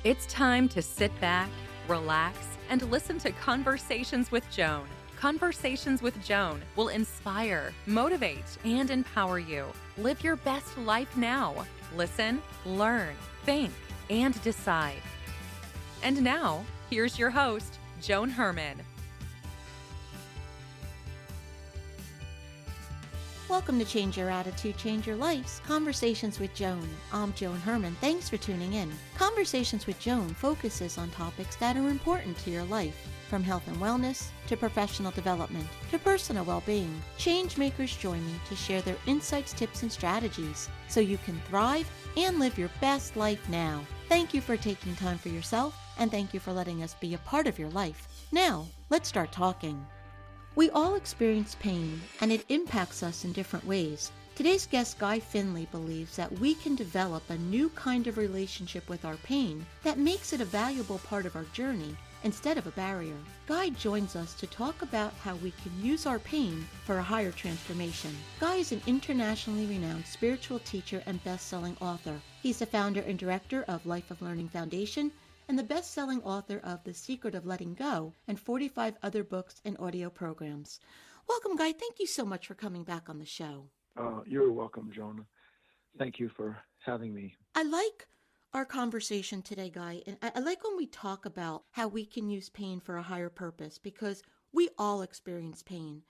It's time to sit back, relax, and listen to Conversations with Joan. Conversations with Joan will inspire, motivate, and empower you. Live your best life now. Listen, learn, think, and decide. And now, here's your host, Joan Herman. Welcome to Change Your Attitude, Change Your Life's Conversations with Joan. I'm Joan Herman. Thanks for tuning in. Conversations with Joan focuses on topics that are important to your life, from health and wellness to professional development to personal well-being. Change makers join me to share their insights, tips, and strategies so you can thrive and live your best life now. Thank you for taking time for yourself, and thank you for letting us be a part of your life. Now, let's start talking. We all experience pain, and it impacts us in different ways. Today's guest, Guy Finley, believes that we can develop a new kind of relationship with our pain that makes it a valuable part of our journey instead of a barrier. Guy joins us to talk about how we can use our pain for a higher transformation. Guy is an internationally renowned spiritual teacher and best-selling author. He's the founder and director of Life of Learning Foundation and the best-selling author of The Secret of Letting Go and 45 other books and audio programs. Welcome, Guy. Thank you so much for coming back on the show. You're welcome, Jonah. Thank you for having me. I like our conversation today, Guy, and I like when we talk about how we can use pain for a higher purpose, because we all experience pain.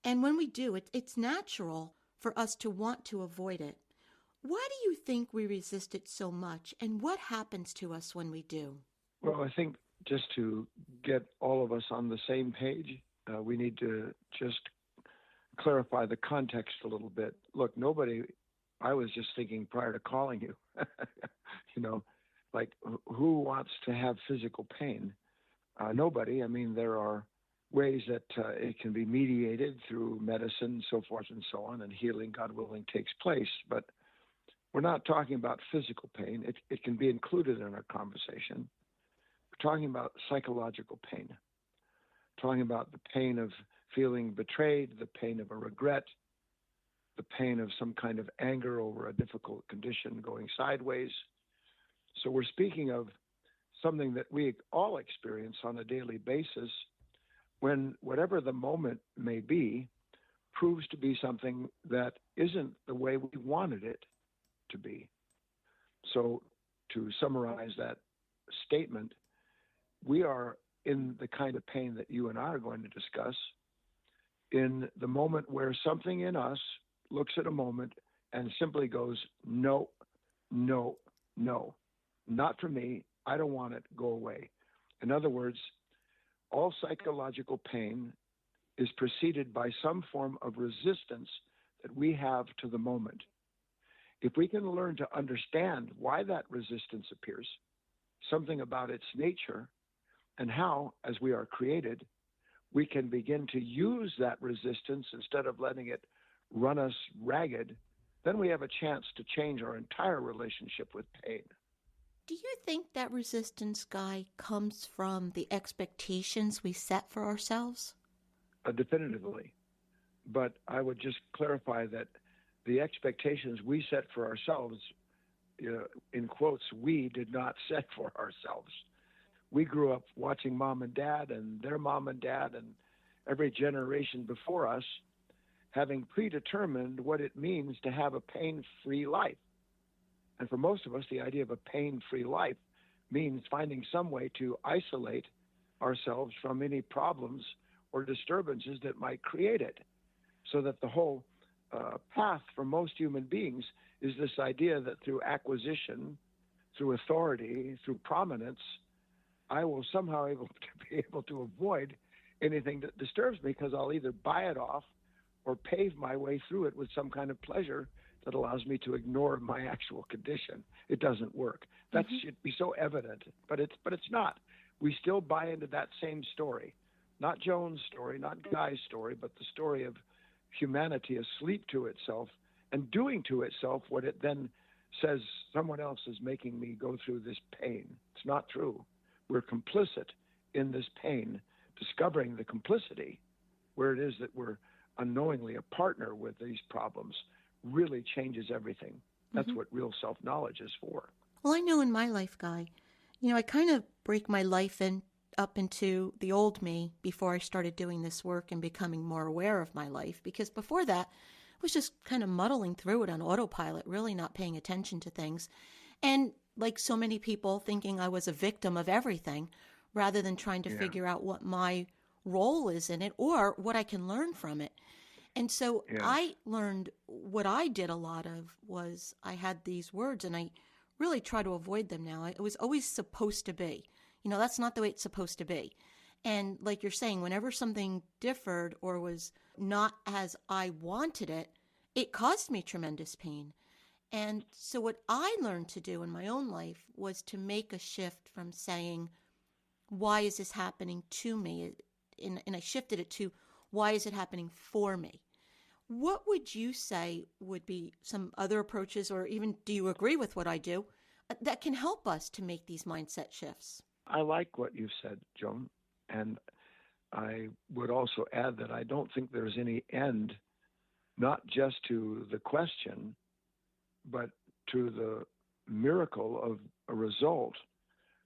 And when we do, it's natural for us to want to avoid it. Why do you think we resist it so much, and what happens to us when we do? Well, I think just to get all of us on the same page, we need to just clarify the context a little bit. Look, I was just thinking prior to calling you, who wants to have physical pain? Nobody. I mean, there are ways that it can be mediated through medicine, so forth and so on, and healing, God willing, takes place. But we're not talking about physical pain. It can be included in our conversation. We're talking about psychological pain. We're talking about the pain of feeling betrayed, the pain of a regret, the pain of some kind of anger over a difficult condition going sideways. So we're speaking of something that we all experience on a daily basis when whatever the moment may be proves to be something that isn't the way we wanted it to be. So to summarize that statement, we are in the kind of pain that you and I are going to discuss in the moment where something in us looks at a moment and simply goes, no, no, no, not for me. I don't want it. Go away. In other words, all psychological pain is preceded by some form of resistance that we have to the moment. If we can learn to understand why that resistance appears, something about its nature, and how, as we are created, we can begin to use that resistance instead of letting it run us ragged, then we have a chance to change our entire relationship with pain. Do you think that resistance, Guy, comes from the expectations we set for ourselves? Definitively. But I would just clarify that the expectations we set for ourselves, in quotes, we did not set for ourselves. We grew up watching mom and dad and their mom and dad and every generation before us having predetermined what it means to have a pain-free life. And for most of us, the idea of a pain-free life means finding some way to isolate ourselves from any problems or disturbances that might create it, so that the whole path for most human beings is this idea that through acquisition, through authority, through prominence, I will somehow be able to avoid anything that disturbs me, because I'll either buy it off or pave my way through it with some kind of pleasure that allows me to ignore my actual condition. It doesn't work. That should be so evident, but it's not. We still buy into that same story, not Joan's story, not Guy's story, but the story of humanity asleep to itself and doing to itself what it then says someone else is making me go through this pain. It's not true. We're complicit in this pain. Discovering the complicity, where it is that we're unknowingly a partner with these problems, really changes everything. That's what real self-knowledge is for. Well, I know in my life, Guy, I kind of break my life up into the old me before I started doing this work and becoming more aware of my life, because before that, I was just kind of muddling through it on autopilot, really not paying attention to things. And like so many people, thinking I was a victim of everything rather than trying to Yeah, figure out what my role is in it or what I can learn from it. And so yes, I learned what I did a lot of was I had these words and I really try to avoid them now. It was always supposed to be. That's not the way it's supposed to be. And like you're saying, whenever something differed or was not as I wanted it, it caused me tremendous pain. And so what I learned to do in my own life was to make a shift from saying, why is this happening to me? And I shifted it to, why is it happening for me? What would you say would be some other approaches, or even do you agree with what I do, that can help us to make these mindset shifts? I like what you said, Joan, and I would also add that I don't think there's any end, not just to the question, but to the miracle of a result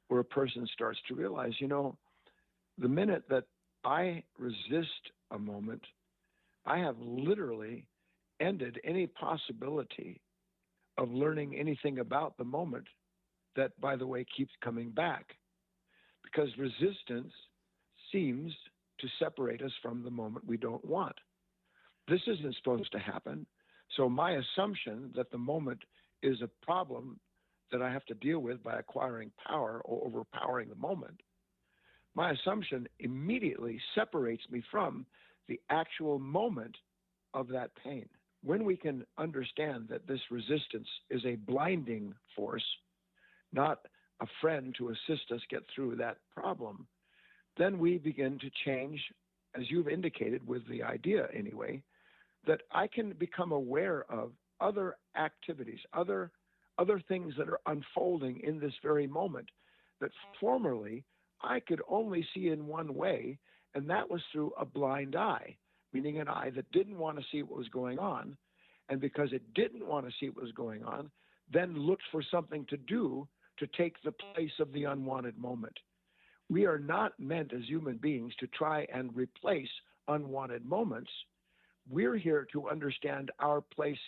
where a person starts to realize, the minute that I resist a moment, I have literally ended any possibility of learning anything about the moment that, by the way, keeps coming back. Because resistance seems to separate us from the moment we don't want. This isn't supposed to happen. So my assumption that the moment is a problem that I have to deal with by acquiring power or overpowering the moment, my assumption immediately separates me from the actual moment of that pain. When we can understand that this resistance is a blinding force, not a friend to assist us get through that problem, then we begin to change, as you've indicated with the idea anyway, that I can become aware of other activities, other things that are unfolding in this very moment that formerly I could only see in one way, and that was through a blind eye, meaning an eye that didn't want to see what was going on, and because it didn't want to see what was going on, then looked for something to do to take the place of the unwanted moment. We are not meant as human beings to try and replace unwanted moments. We're here to understand our place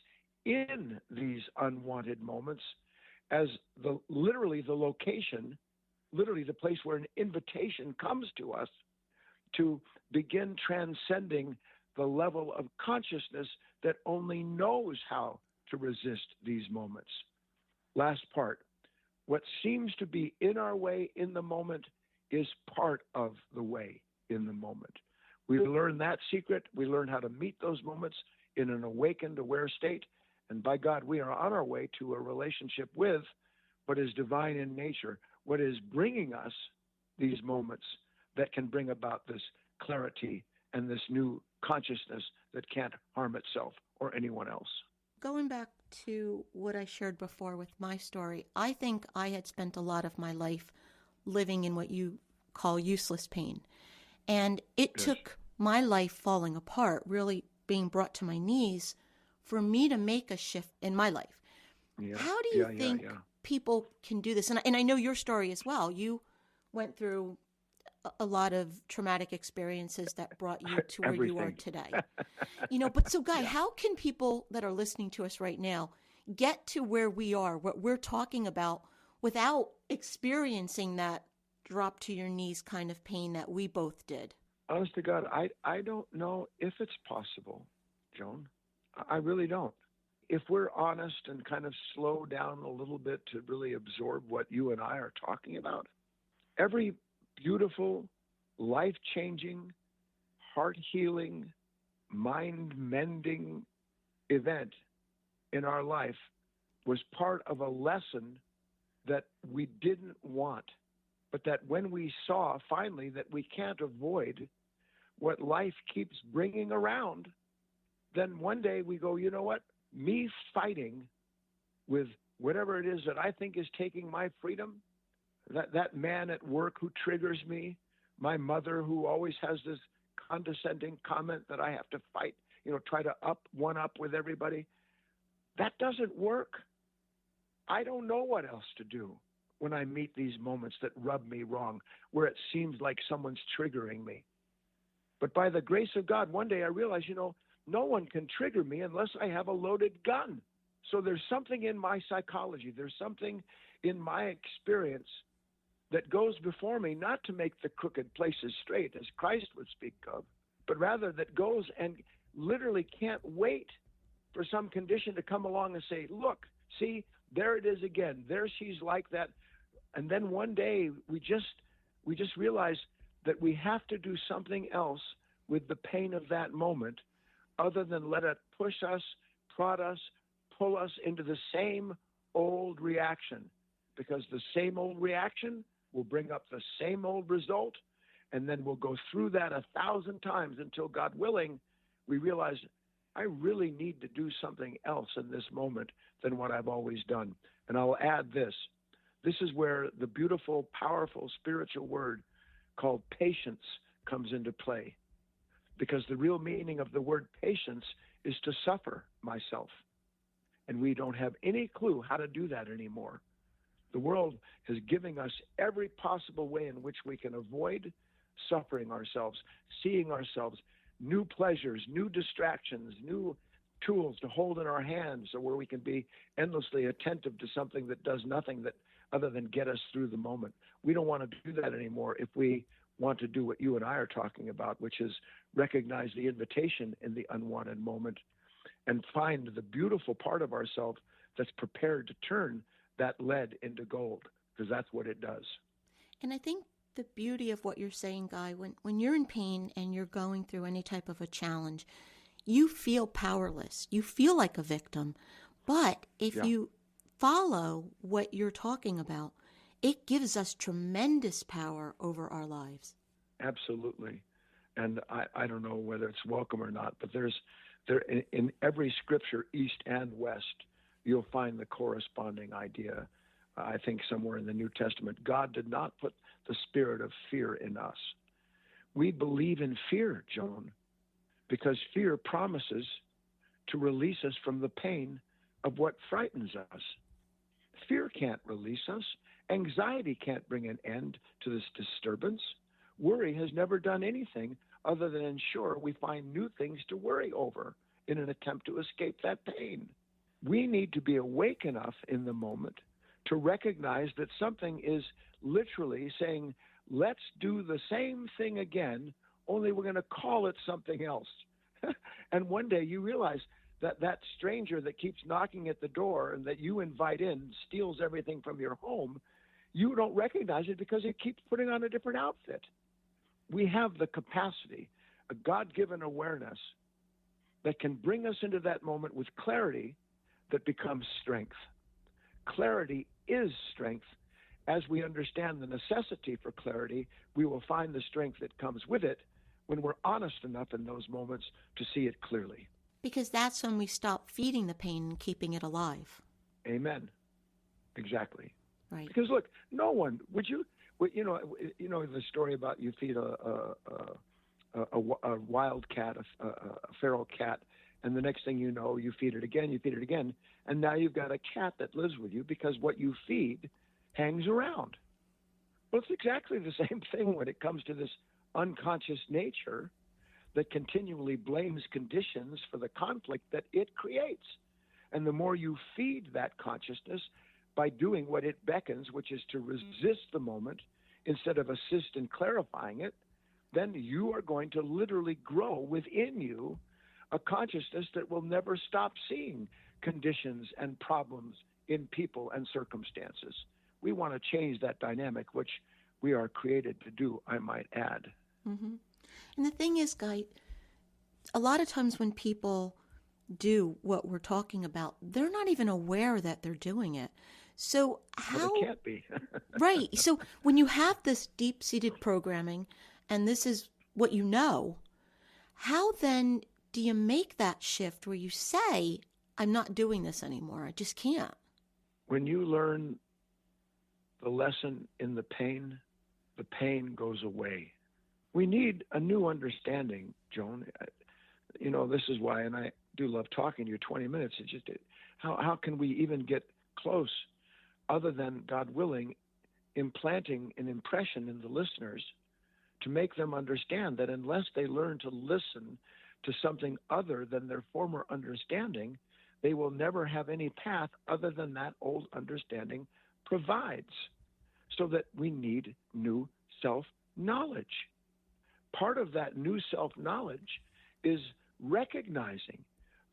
in these unwanted moments as literally the location, literally the place where an invitation comes to us to begin transcending the level of consciousness that only knows how to resist these moments. Last part. What seems to be in our way in the moment is part of the way in the moment. We learn that secret. We learn how to meet those moments in an awakened, aware state. And by God, we are on our way to a relationship with what is divine in nature, what is bringing us these moments that can bring about this clarity and this new consciousness that can't harm itself or anyone else. Going back to what I shared before with my story, I think I had spent a lot of my life living in what you call useless pain. And it Yes. took my life falling apart, really being brought to my knees, for me to make a shift in my life. Yeah. How do you think people can do this? And I know your story as well. You went through a lot of traumatic experiences that brought you to where you are today. But so Guy, how can people that are listening to us right now get to where we are, what we're talking about, without experiencing that drop to your knees kind of pain that we both did? Honest to God, I don't know if it's possible, Joan. I really don't. If we're honest and kind of slow down a little bit to really absorb what you and I are talking about, every beautiful, life-changing, heart-healing, mind-mending event in our life was part of a lesson that we didn't want, but that when we saw finally that we can't avoid what life keeps bringing around, then one day we go, you know what? Me fighting with whatever it is that I think is taking my freedom, that man at work who triggers me, my mother who always has this condescending comment that I have to fight, try to one up with everybody, that doesn't work. I don't know what else to do. when I meet these moments that rub me wrong, where it seems like someone's triggering me. But by the grace of God, one day I realized, no one can trigger me unless I have a loaded gun. So there's something in my psychology, there's something in my experience that goes before me, not to make the crooked places straight, as Christ would speak of, but rather that goes and literally can't wait for some condition to come along and say, look, see, there it is again. There she's like that. And then one day we just realize that we have to do something else with the pain of that moment other than let it push us, prod us, pull us into the same old reaction, because the same old reaction will bring up the same old result, and then we'll go through that 1,000 times until, God willing, we realize I really need to do something else in this moment than what I've always done. And I'll add this. This is where the beautiful, powerful spiritual word called patience comes into play, because the real meaning of the word patience is to suffer myself. And we don't have any clue how to do that anymore. The world is giving us every possible way in which we can avoid suffering ourselves, seeing ourselves, new pleasures, new distractions, new tools to hold in our hands, so where we can be endlessly attentive to something that does nothing that other than get us through the moment. We don't want to do that anymore if we want to do what you and I are talking about, which is recognize the invitation in the unwanted moment and find the beautiful part of ourselves that's prepared to turn that lead into gold, because that's what it does. And I think the beauty of what you're saying, Guy, when you're in pain and you're going through any type of a challenge, you feel powerless. You feel like a victim. But if you follow what you're talking about, it gives us tremendous power over our lives. Absolutely. And I don't know whether it's welcome or not, but there in every scripture, east and west, you'll find the corresponding idea. I think somewhere in the New Testament, God did not put the spirit of fear in us. We believe in fear, Joan, because fear promises to release us from the pain of what frightens us. Fear can't release us. Anxiety can't bring an end to this disturbance. Worry has never done anything other than ensure we find new things to worry over in an attempt to escape that pain. We need to be awake enough in the moment to recognize that something is literally saying, let's do the same thing again, only we're going to call it something else. And one day you realize that that stranger that keeps knocking at the door and that you invite in steals everything from your home, you don't recognize it because it keeps putting on a different outfit. We have the capacity, a God-given awareness that can bring us into that moment with clarity that becomes strength. Clarity is strength. As we understand the necessity for clarity, we will find the strength that comes with it when we're honest enough in those moments to see it clearly. Because that's when we stop feeding the pain and keeping it alive. Amen. Exactly. Right. Because look, no one would you the story about you feed a wild cat, a feral cat, and the next thing you know, you feed it again, and now you've got a cat that lives with you because what you feed hangs around. Well, it's exactly the same thing when it comes to this unconscious nature that continually blames conditions for the conflict that it creates. And the more you feed that consciousness by doing what it beckons, which is to resist the moment instead of assist in clarifying it, then you are going to literally grow within you a consciousness that will never stop seeing conditions and problems in people and circumstances. We want to change that dynamic, which we are created to do, I might add. Mm-hmm. And the thing is, Guy, a lot of times when people do what we're talking about, they're not even aware that they're doing it. So how... Well, they can't be. Right. So when you have this deep-seated programming, and this is what you know, how then do you make that shift where you say, I'm not doing this anymore, I just can't? When you learn the lesson in the pain goes away. We need a new understanding, Joan. This is why, and I do love talking to you 20 minutes. It's just, how can we even get close other than, God willing, implanting an impression in the listeners to make them understand that unless they learn to listen to something other than their former understanding, they will never have any path other than that old understanding provides. So that we need new self-knowledge. Part of that new self-knowledge is recognizing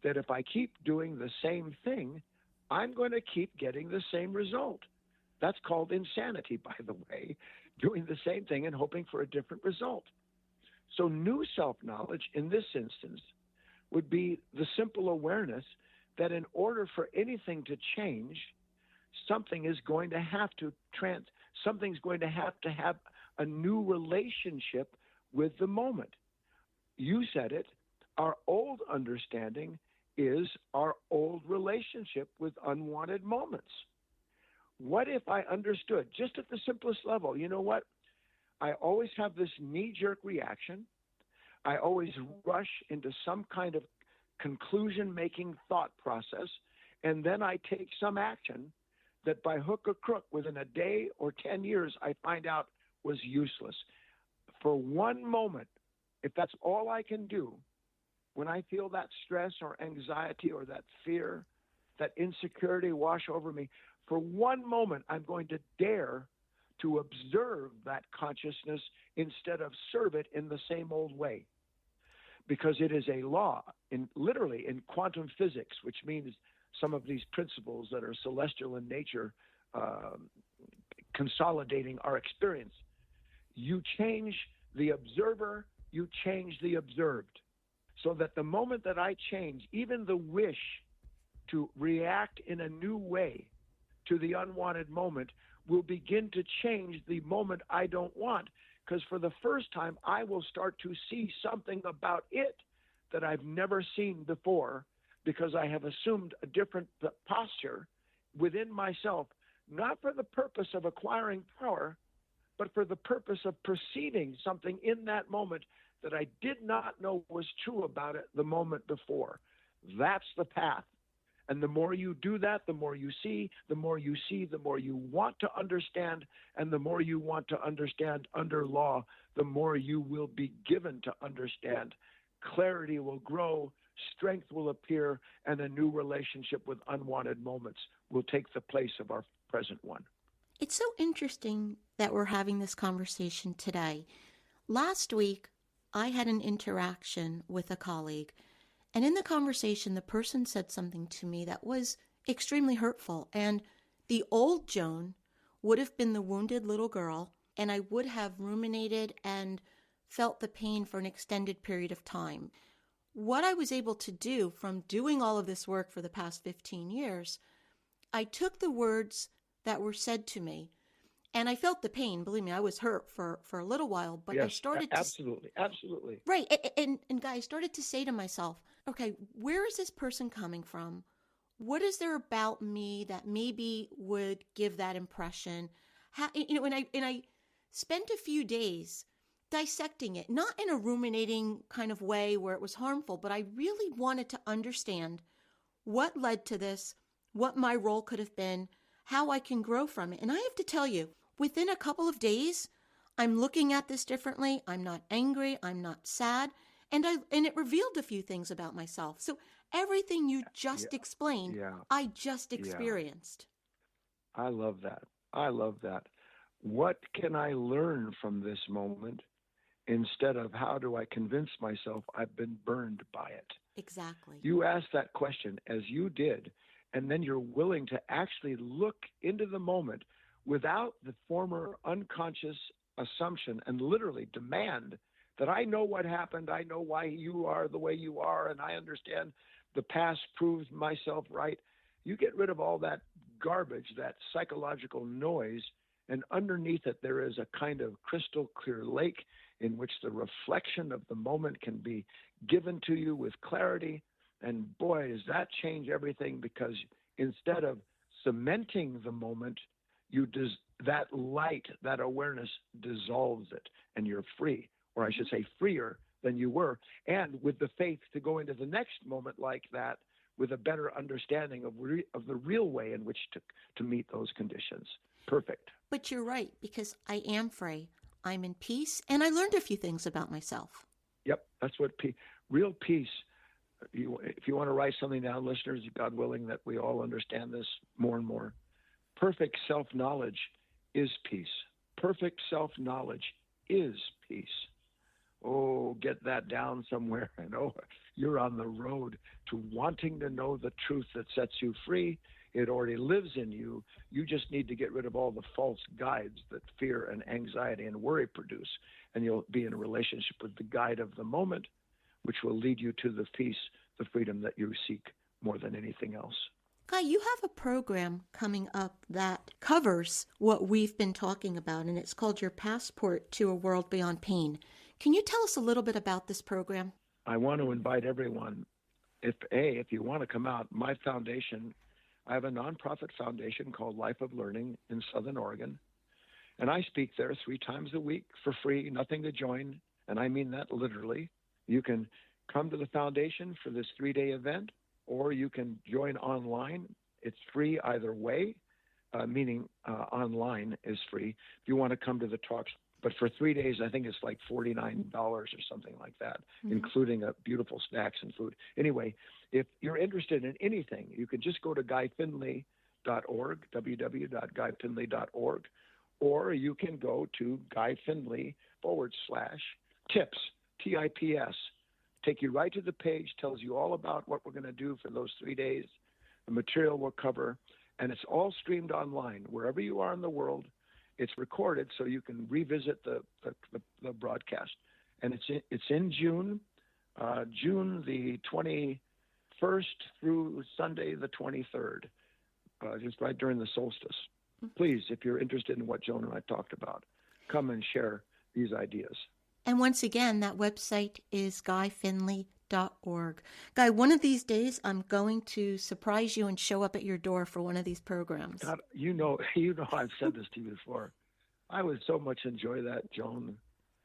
that if I keep doing the same thing, I'm going to keep getting the same result. That's called insanity, by the way, doing the same thing and hoping for a different result. So new self-knowledge in this instance would be the simple awareness that in order for anything to change, something's going to have to have a new relationship with the moment. You said it, our old understanding is our old relationship with unwanted moments. What if I understood, just at the simplest level, you know what? I always have this knee-jerk reaction. I always rush into some kind of conclusion-making thought process, and then I take some action that by hook or crook, within a day or 10 years, I find out was useless. For one moment, if that's all I can do, when I feel that stress or anxiety or that fear, that insecurity wash over me, for one moment, I'm going to dare to observe that consciousness instead of serve it in the same old way. Because it is a law, literally in quantum physics, which means some of these principles that are celestial in nature, consolidating our experience. You change the observer, you change the observed. So that the moment that I change, even the wish to react in a new way to the unwanted moment will begin to change the moment I don't want. Because for the first time, I will start to see something about it that I've never seen before, because I have assumed a different posture within myself, not for the purpose of acquiring power, but for the purpose of perceiving something in that moment that I did not know was true about it the moment before. That's the path. And the more you do that, the more you see, the more you see, the more you want to understand, and the more you want to understand under law, the more you will be given to understand. Clarity will grow, strength will appear, and a new relationship with unwanted moments will take the place of our present one. It's so interesting that we're having this conversation today. Last week, I had an interaction with a colleague, and in the conversation, the person said something to me that was extremely hurtful. And the old Joan would have been the wounded little girl, and I would have ruminated and felt the pain for an extended period of time. What I was able to do from doing all of this work for the past 15 years, I took the words that were said to me, and I felt the pain. Believe me, I was hurt for a little while, but yes, I started absolutely. Right. And Guy, I started to say to myself, okay, where is this person coming from? What is there about me that maybe would give that impression? And I spent a few days dissecting it, not in a ruminating kind of way where it was harmful, but I really wanted to understand what led to this, what my role could have been, how I can grow from it. And I have to tell you, within a couple of days, I'm looking at this differently. I'm not angry. I'm not sad. And it revealed a few things about myself. So everything you just explained, I just experienced. I love that. What can I learn from this moment instead of how do I convince myself I've been burned by it? Exactly. You asked that question as you did, and then you're willing to actually look into the moment without the former unconscious assumption and literally demand that I know what happened, I know why you are the way you are, and I understand the past proves myself right. You get rid of all that garbage, that psychological noise, and underneath it there is a kind of crystal clear lake in which the reflection of the moment can be given to you with clarity. And boy, does that change everything, because instead of cementing the moment, that light, that awareness dissolves it, and you're free, or I should say freer than you were, and with the faith to go into the next moment like that with a better understanding of the real way in which to meet those conditions. perfect. But you're right, because I am free. I'm in peace, and I learned a few things about myself. Yep, that's what real peace. If you want to write something down, listeners, God willing, that we all understand this more and more. Perfect self-knowledge is peace. Perfect self-knowledge is peace. Oh, get that down somewhere. I know you're on the road to wanting to know the truth that sets you free. It already lives in you. You just need to get rid of all the false guides that fear and anxiety and worry produce, and you'll be in a relationship with the guide of the moment, which will lead you to the peace, the freedom that you seek more than anything else. Guy, you have a program coming up that covers what we've been talking about, and it's called Your Passport to a World Beyond Pain. Can you tell us a little bit about this program? I want to invite everyone, if you want to come out, my foundation, I have a nonprofit foundation called Life of Learning in Southern Oregon, and I speak there 3 times a week for free, nothing to join, and I mean that literally. You can come to the foundation for this 3-day event, or you can join online. It's free either way, meaning online is free. If you want to come to the talks, but for 3 days, I think it's like $49 or something like that, including beautiful snacks and food. Anyway, if you're interested in anything, you can just go to guyfinley.org, www.guyfinley.org, or you can go to guyfinley/tips, TIPS. Take you right to the page, tells you all about what we're going to do for those 3 days, the material we'll cover, and it's all streamed online. Wherever you are in the world, it's recorded so you can revisit the broadcast. And it's in June, June the 21st through Sunday the 23rd, just right during the solstice. Please, if you're interested in what Joan and I talked about, come and share these ideas. And once again, that website is guyfinley.org. Guy, one of these days, I'm going to surprise you and show up at your door for one of these programs. God, you know, I've said this to you before. I would so much enjoy that, Joan.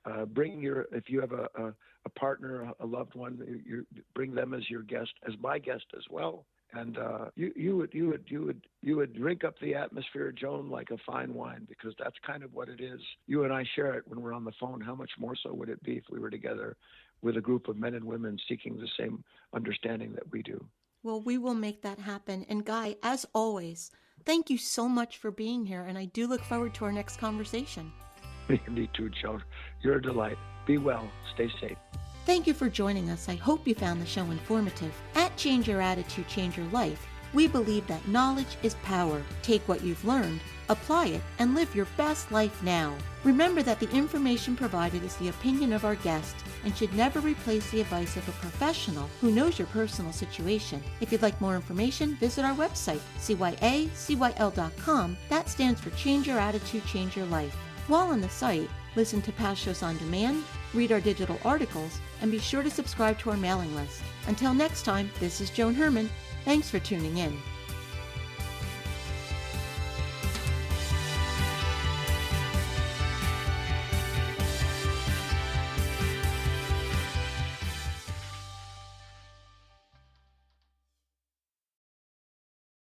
If you have a partner, a loved one, you bring them as your guest, as my guest as well. And you would drink up the atmosphere, Joan, like a fine wine, because that's kind of what it is. You and I share it when we're on the phone. How much more so would it be if we were together with a group of men and women seeking the same understanding that we do? Well, we will make that happen. And Guy, as always, thank you so much for being here, and I do look forward to our next conversation. Me too, Joan. You're a delight. Be well. Stay safe. Thank you for joining us. I hope you found the show informative. At Change Your Attitude, Change Your Life, we believe that knowledge is power. Take what you've learned, apply it, and live your best life now. Remember that the information provided is the opinion of our guest and should never replace the advice of a professional who knows your personal situation. If you'd like more information, visit our website, CYACYL.com. That stands for Change Your Attitude, Change Your Life. While on the site, listen to past shows on demand, read our digital articles, and be sure to subscribe to our mailing list. Until next time, this is Joan Herman. Thanks for tuning in.